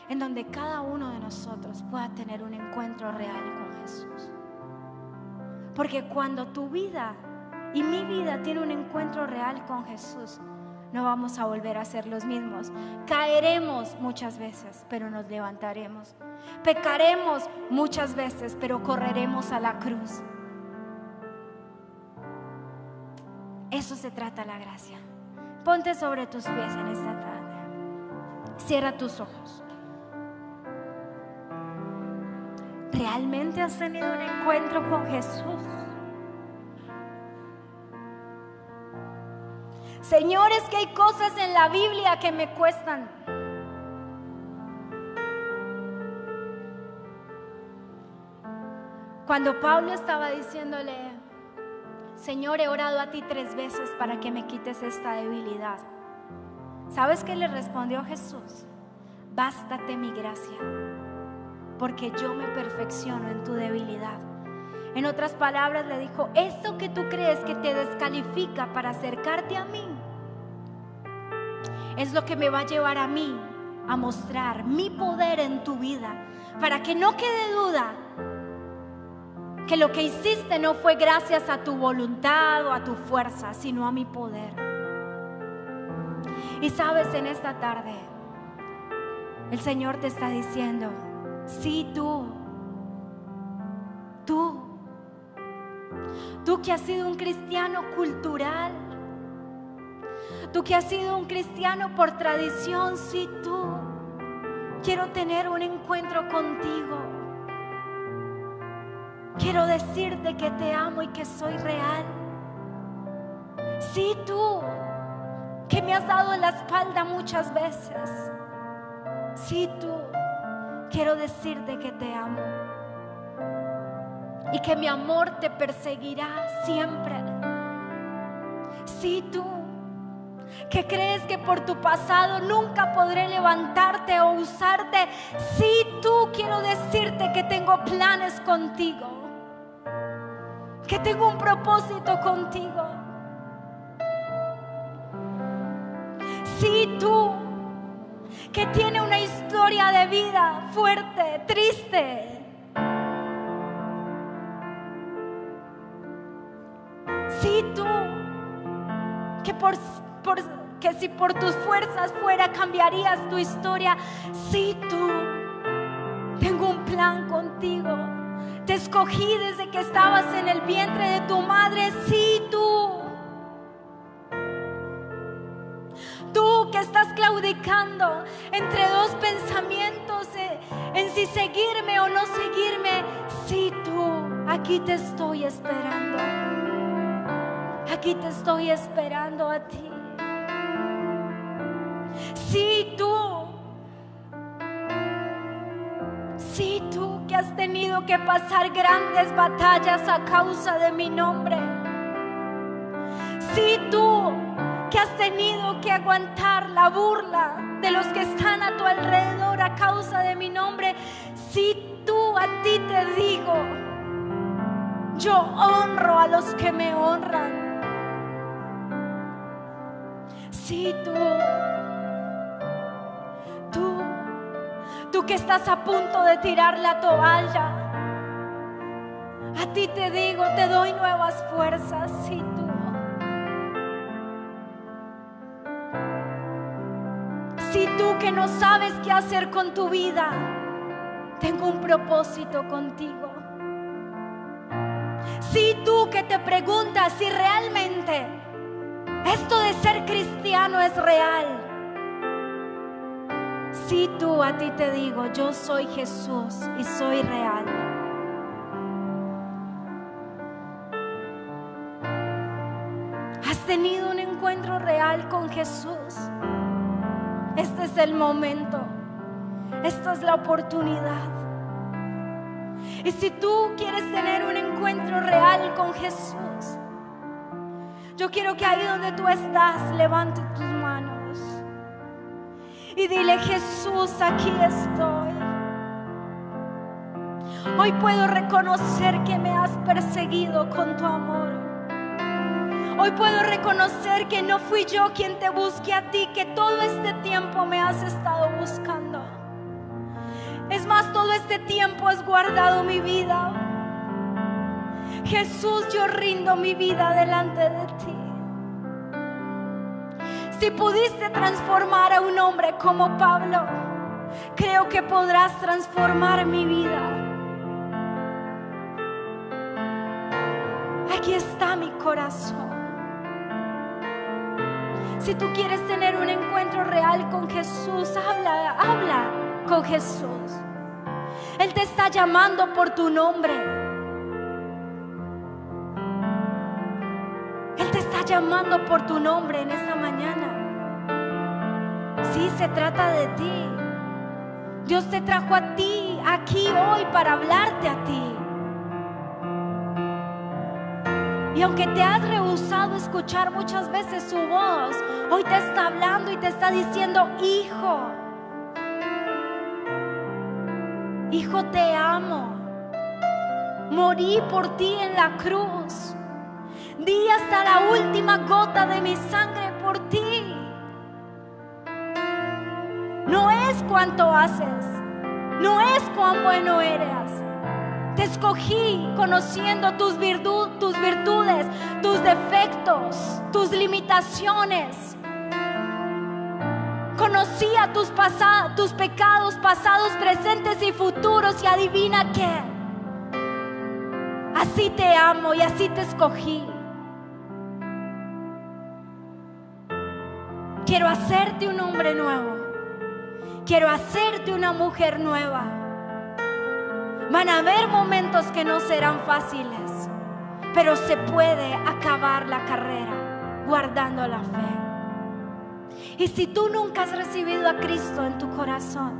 en donde cada uno de nosotros pueda tener un encuentro real con Jesús. Porque cuando tu vida y mi vida tiene un encuentro real con Jesús, no vamos a volver a ser los mismos. Caeremos muchas veces, pero nos levantaremos. Pecaremos muchas veces, pero correremos a la cruz. Eso se trata la gracia. Ponte sobre tus pies en esta tarde. Cierra tus ojos. ¿Realmente has tenido un encuentro con Jesús? Señor, es que hay cosas en la Biblia que me cuestan. Cuando Pablo estaba diciéndole: Señor, he orado a ti 3 veces para que me quites esta debilidad, ¿sabes qué le respondió Jesús? Bástate mi gracia, porque yo me perfecciono en tu debilidad. En otras palabras le dijo: esto que tú crees que te descalifica para acercarte a mí, es lo que me va a llevar a mí a mostrar mi poder en tu vida, para que no quede duda que lo que hiciste no fue gracias a tu voluntad o a tu fuerza, sino a mi poder. Y sabes, en esta tarde el Señor te está diciendo: sí, tú Tú que has sido un cristiano cultural, tú que has sido un cristiano por tradición, sí, tú. Quiero tener un encuentro contigo. Quiero decirte que te amo y que soy real. Sí, tú que me has dado la espalda muchas veces. Sí, tú. Quiero decirte que te amo y que mi amor te perseguirá siempre. Sí, tú que crees que por tu pasado nunca podré levantarte o usarte. Sí, tú, quiero decirte que tengo planes contigo, que tengo un propósito contigo. Sí, tú que tiene una historia de vida fuerte, triste. Sí, tú que si por tus fuerzas fuera cambiarías tu historia. Sí, tú. Tengo un plan contigo. Te escogí desde que estabas en el vientre de tu madre. Sí, tú. Tú que estás claudicando entre dos pensamientos en si seguirme o no seguirme. Sí, tú. Aquí te estoy esperando. Aquí te estoy esperando a ti. Sí, tú. Sí, tú que has tenido que pasar grandes batallas a causa de mi nombre. Sí, tú que has tenido que aguantar la burla de los que están a tu alrededor a causa de mi nombre. Sí, tú, a ti te digo, yo honro a los que me honran. Sí, tú que estás a punto de tirar la toalla, a ti te digo, te doy nuevas fuerzas. Sí, tú. Si tú que no sabes qué hacer con tu vida, tengo un propósito contigo. Si tú que te preguntas si realmente esto de ser cristiano es real, si tú, a ti te digo, yo soy Jesús y soy real. ¿Has tenido un encuentro real con Jesús? Este es el momento. Esta es la oportunidad. Y si tú quieres tener un encuentro real con Jesús, yo quiero que ahí donde tú estás, levantes tus manos y dile: Jesús, aquí estoy. Hoy puedo reconocer que me has perseguido con tu amor. Hoy puedo reconocer que no fui yo quien te busqué a ti, que todo este tiempo me has estado buscando. Es más, todo este tiempo has guardado mi vida. Jesús, yo rindo mi vida delante de ti. Si pudiste transformar a un hombre como Pablo, creo que podrás transformar mi vida. Aquí está mi corazón. Si tú quieres tener un encuentro real con Jesús, habla con Jesús. Él te está llamando por tu nombre. Él te está llamando por tu nombre en esta mañana. Sí, se trata de ti. Dios te trajo a ti aquí hoy para hablarte a ti. Y aunque te has rehusado a escuchar muchas veces su voz, hoy te está hablando y te está diciendo: hijo, hijo, te amo. Morí por ti en la cruz. Di hasta la última gota de mi sangre por ti. No es cuánto haces, no es cuán bueno eres. Te escogí conociendo tus virtudes, tus defectos, tus limitaciones. Conocía tus pecados pasados, presentes y futuros. Y adivina qué. Así te amo y así te escogí. Quiero hacerte un hombre nuevo. Quiero hacerte una mujer nueva. Van a haber momentos que no serán fáciles, pero se puede acabar la carrera guardando la fe. Y si tú nunca has recibido a Cristo en tu corazón,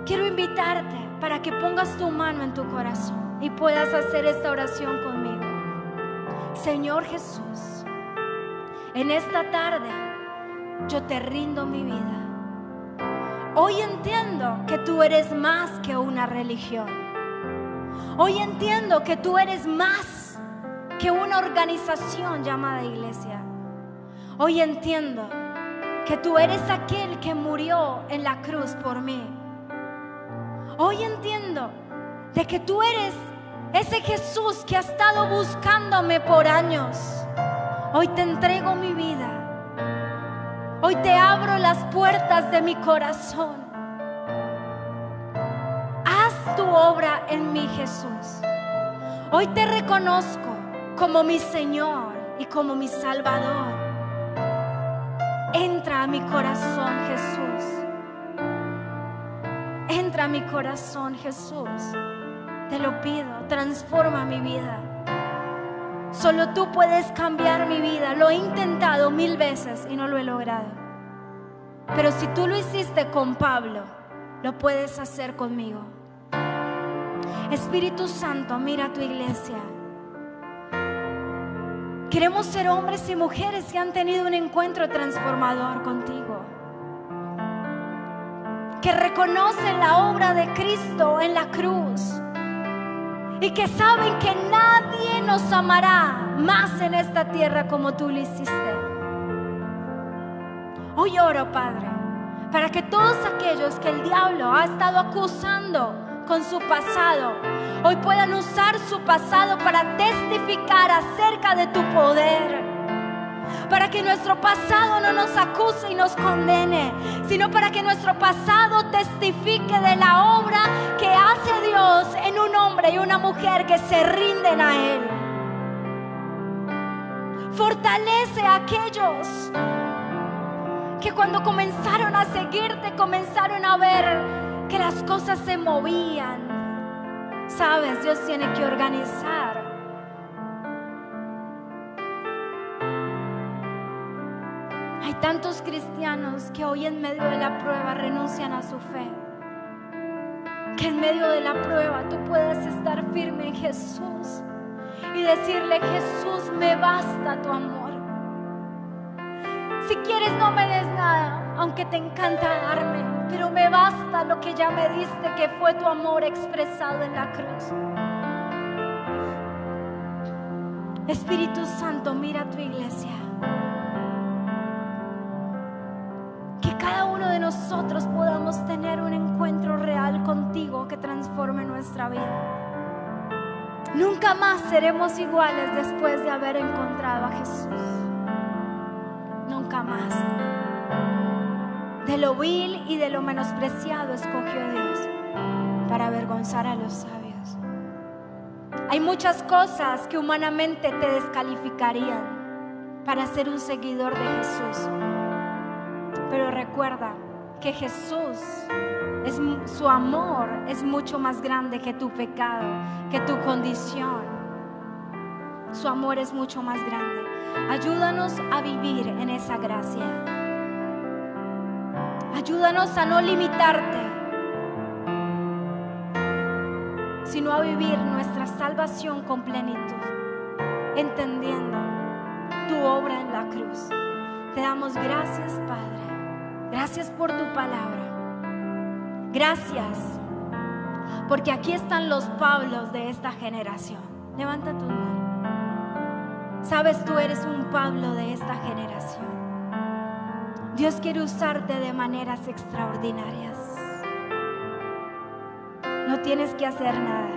quiero invitarte para que pongas tu mano en tu corazón y puedas hacer esta oración conmigo. Señor Jesús, en esta tarde yo te rindo mi vida. Hoy entiendo que tú eres más que una religión. Hoy entiendo que tú eres más que una organización llamada iglesia. Hoy entiendo que tú eres aquel que murió en la cruz por mí. Hoy entiendo de que tú eres ese Jesús que ha estado buscándome por años. Hoy te entrego mi vida. Hoy te abro las puertas de mi corazón. Haz tu obra en mí, Jesús. Hoy te reconozco como mi Señor y como mi Salvador. Entra a mi corazón, Jesús. Entra a mi corazón, Jesús. Te lo pido, transforma mi vida. Solo tú puedes cambiar mi vida. Lo he intentado 1000 veces y no lo he logrado. Pero si tú lo hiciste con Pablo, lo puedes hacer conmigo. Espíritu Santo, mira a tu iglesia. Queremos ser hombres y mujeres que han tenido un encuentro transformador contigo, que reconocen la obra de Cristo en la cruz y que saben que nadie nos amará más en esta tierra como tú lo hiciste. Hoy oro, Padre, para que todos aquellos que el diablo ha estado acusando con su pasado, hoy puedan usar su pasado para testificar acerca de tu poder. Para que nuestro pasado no nos acuse y nos condene, sino para que nuestro pasado testifique de la obra que hace Dios en un hombre y una mujer que se rinden a Él. Fortalece a aquellos que cuando comenzaron a seguirte, comenzaron a ver que las cosas se movían. Sabes, Dios tiene que organizar. Hay tantos cristianos que hoy en medio de la prueba renuncian a su fe. Que en medio de la prueba tú puedas estar firme en Jesús y decirle: Jesús, me basta tu amor. Si quieres no me des nada, aunque te encanta darme, pero me basta lo que ya me diste, que fue tu amor expresado en la cruz. Espíritu Santo, mira a tu iglesia. Que cada uno de nosotros podamos tener un encuentro real contigo que transforme nuestra vida. Nunca más seremos iguales después de haber encontrado a Jesús. Nunca más. De lo vil y de lo menospreciado escogió Dios para avergonzar a los sabios. Hay muchas cosas que humanamente te descalificarían para ser un seguidor de Jesús. Pero recuerda que Jesús, su amor es mucho más grande que tu pecado, que tu condición. Su amor es mucho más grande. Ayúdanos a vivir en esa gracia. Ayúdanos a no limitarte, sino a vivir nuestra salvación con plenitud, entendiendo tu obra en la cruz. Te damos gracias, Padre. Gracias por tu palabra. Gracias porque aquí están los Pablos de esta generación. Levanta tu mano. Sabes, tú eres un Pablo de esta generación. Dios quiere usarte de maneras extraordinarias. No tienes que hacer nada,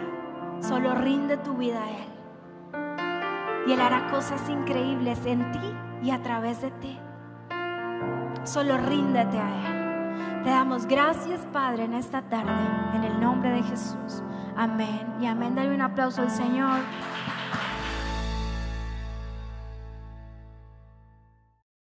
solo rinde tu vida a Él y Él hará cosas increíbles en ti y a través de ti. Solo ríndete a Él. Te damos gracias, Padre, en esta tarde, en el nombre de Jesús. Amén y amén. Dale un aplauso al Señor.